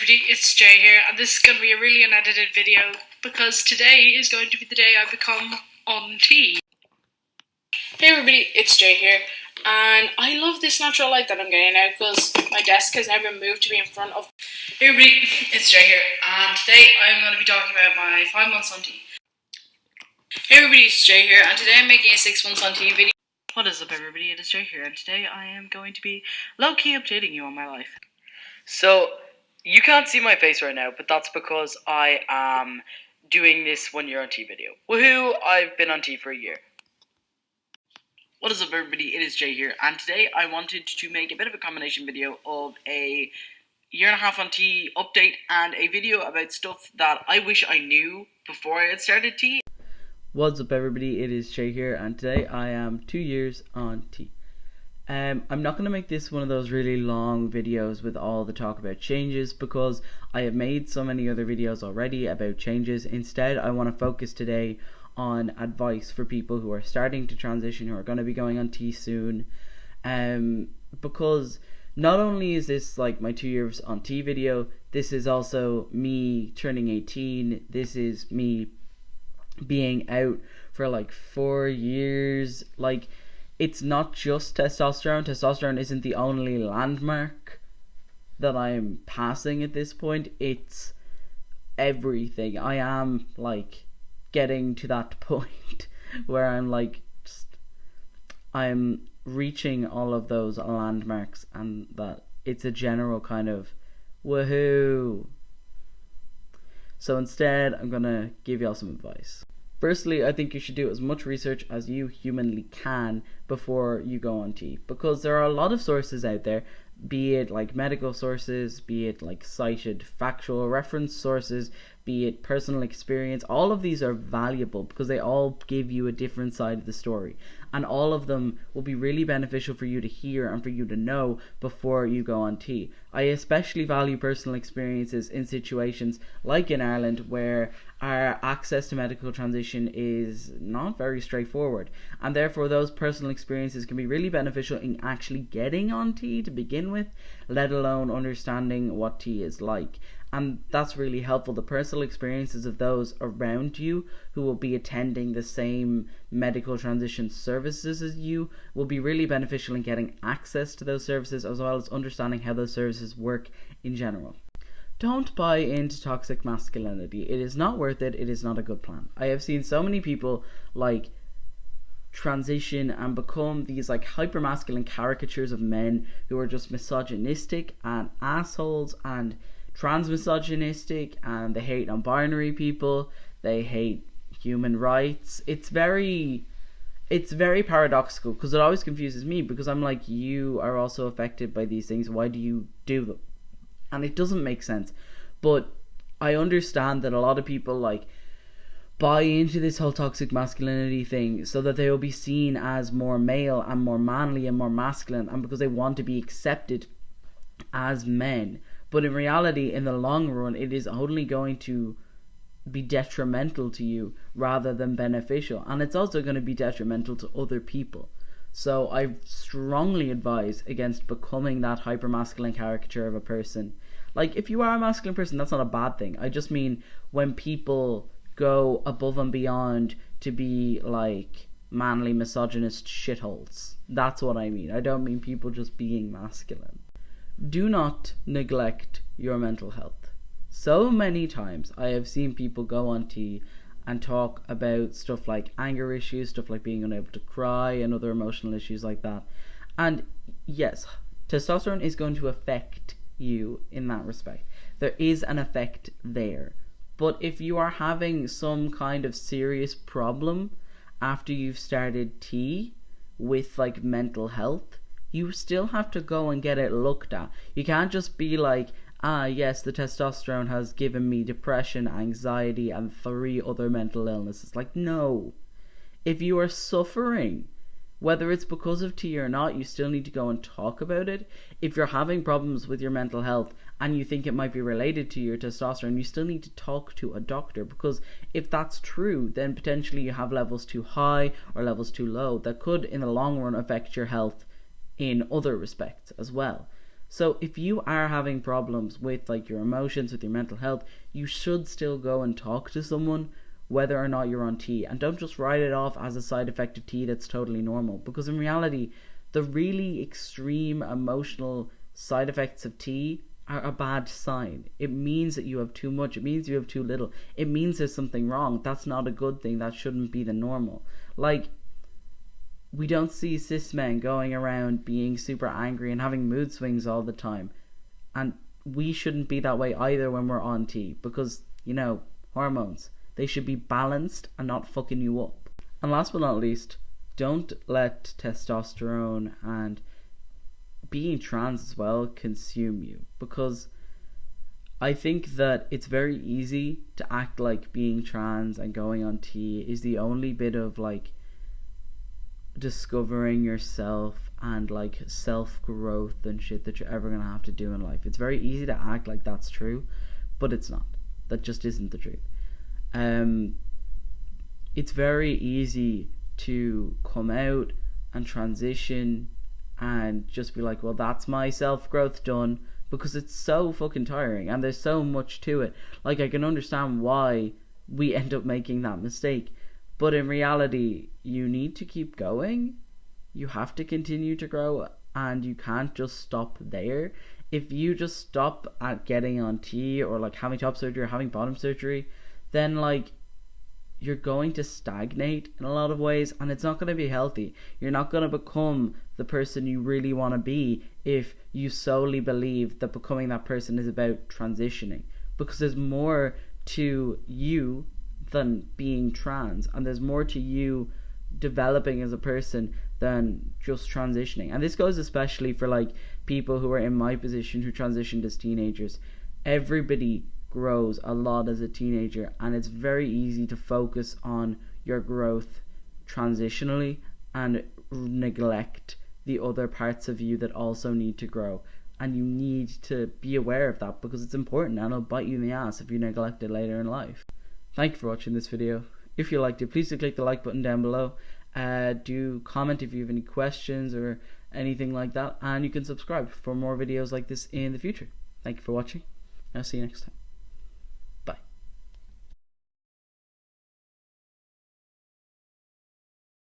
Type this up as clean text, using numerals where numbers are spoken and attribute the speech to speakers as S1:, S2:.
S1: everybody, it's Jay here, and this is going to be a really unedited video because today is going to be the day I become auntie. Hey everybody, it's Jay here, and I love this natural light that I'm getting now because my desk has now been moved to be in front of. Hey everybody, it's Jay here, and today I'm going to be talking about my 5 months auntie. Hey everybody, it's Jay here, and today I'm making a 6 months auntie video. What is up everybody, it is Jay here, and today I am going to be low-key updating you on my life.
S2: So, you can't see my face right now, but that's because I am doing this 1 year on T video. Woohoo! I've been on T for a year.
S1: What is up everybody, it is Jay here, and today I wanted to make a bit of a combination video of a 1.5 year on T update and a video about stuff that I wish I knew before I had started T.
S2: What's up everybody, it is Jay here, and today I am 2 years on T. I'm not going to make this one of those really long videos with all the talk about changes because I have made so many other videos already about changes. Instead, I want to focus today on advice for people who are starting to transition, who are going to be going on T soon. Because not only is this like my 2 years on T video, this is also me turning 18. This is me being out for like 4 years. Like, it's not just testosterone. Testosterone isn't the only landmark that I'm passing at this point. It's everything. I am like getting to that point where I'm like I'm reaching all of those landmarks, and that it's a general kind of woohoo. So instead, I'm gonna give y'all some advice. Firstly, I think you should do as much research as you humanly can before you go on T, because there are a lot of sources out there, be it like medical sources, be it like cited factual reference sources, be it personal experience. All of these are valuable because they all give you a different side of the story, and all of them will be really beneficial for you to hear and for you to know before you go on T. I especially value personal experiences in situations like in Ireland where our access to medical transition is not very straightforward, and therefore those personal experiences can be really beneficial in actually getting on T to begin with, let alone understanding what T is like. And that's really helpful. The personal experiences of those around you who will be attending the same medical transition services as you will be really beneficial in getting access to those services, as well as understanding how those services work in general. Don't buy into toxic masculinity. It is not worth it. It is not a good plan. I have seen so many people like transition and become these like hyper masculine caricatures of men who are just misogynistic and assholes and trans-misogynistic, and they hate non-binary people, they hate human rights. It's very paradoxical because it always confuses me, because I'm like, you are also affected by these things, why do you do them? And it doesn't make sense. But I understand that a lot of people like buy into this whole toxic masculinity thing so that they will be seen as more male and more manly and more masculine, and because they want to be accepted as men. But in reality, in the long run, it is only going to be detrimental to you rather than beneficial. And it's also going to be detrimental to other people. So I strongly advise against becoming that hypermasculine caricature of a person. Like, if you are a masculine person, that's not a bad thing. I just mean when people go above and beyond to be like manly misogynist shitholes. That's what I mean. I don't mean people just being masculine. Do not neglect your mental health. So many times I have seen people go on T and talk about stuff like anger issues, stuff like being unable to cry, and other emotional issues like that. And yes, testosterone is going to affect you in that respect. There is an effect there. But if you are having some kind of serious problem after you've started T with like mental health, you still have to go and get it looked at. You can't just be like, yes, the testosterone has given me depression, anxiety, and 3 other mental illnesses. Like, no. If you are suffering, whether it's because of T or not, you still need to go and talk about it. If you're having problems with your mental health and you think it might be related to your testosterone, you still need to talk to a doctor, because if that's true, then potentially you have levels too high or levels too low that could in the long run affect your health in other respects as well. So if you are having problems with like your emotions, with your mental health, you should still go and talk to someone whether or not you're on T, and don't just write it off as a side effect of T that's totally normal, because in reality the really extreme emotional side effects of T are a bad sign. It means that you have too much, it means you have too little, it means there's something wrong. That's not a good thing, that shouldn't be the normal. Like, we don't see cis men going around being super angry and having mood swings all the time, and we shouldn't be that way either when we're on T, because, you know, hormones, they should be balanced and not fucking you up. And last but not least, don't let testosterone and being trans as well consume you, because I think that it's very easy to act like being trans and going on T is the only bit of like discovering yourself and like self growth and shit that you're ever gonna have to do in life. It's very easy to act like that's true, but it's not. That just isn't the truth. It's very easy to come out and transition and just be like, well, that's my self growth done, because it's so fucking tiring and there's so much to it. Like, I can understand why we end up making that mistake, but in reality, you need to keep going. You have to continue to grow, and you can't just stop there. If you just stop at getting on T or like having top surgery or having bottom surgery, then like you're going to stagnate in a lot of ways, and it's not going to be healthy. You're not going to become the person you really want to be if you solely believe that becoming that person is about transitioning, because there's more to you than being trans, and there's more to you developing as a person than just transitioning. And this goes especially for like people who are in my position who transitioned as teenagers. Everybody grows a lot as a teenager, and it's very easy to focus on your growth transitionally and neglect the other parts of you that also need to grow. And you need to be aware of that, because it's important and it'll bite you in the ass if you neglect it later in life. Thank you for watching this video. If you liked it, please do click the like button down below. Do comment if you have any questions or anything like that, and you can subscribe for more videos like this in the future. Thank you for watching. I'll see you next time.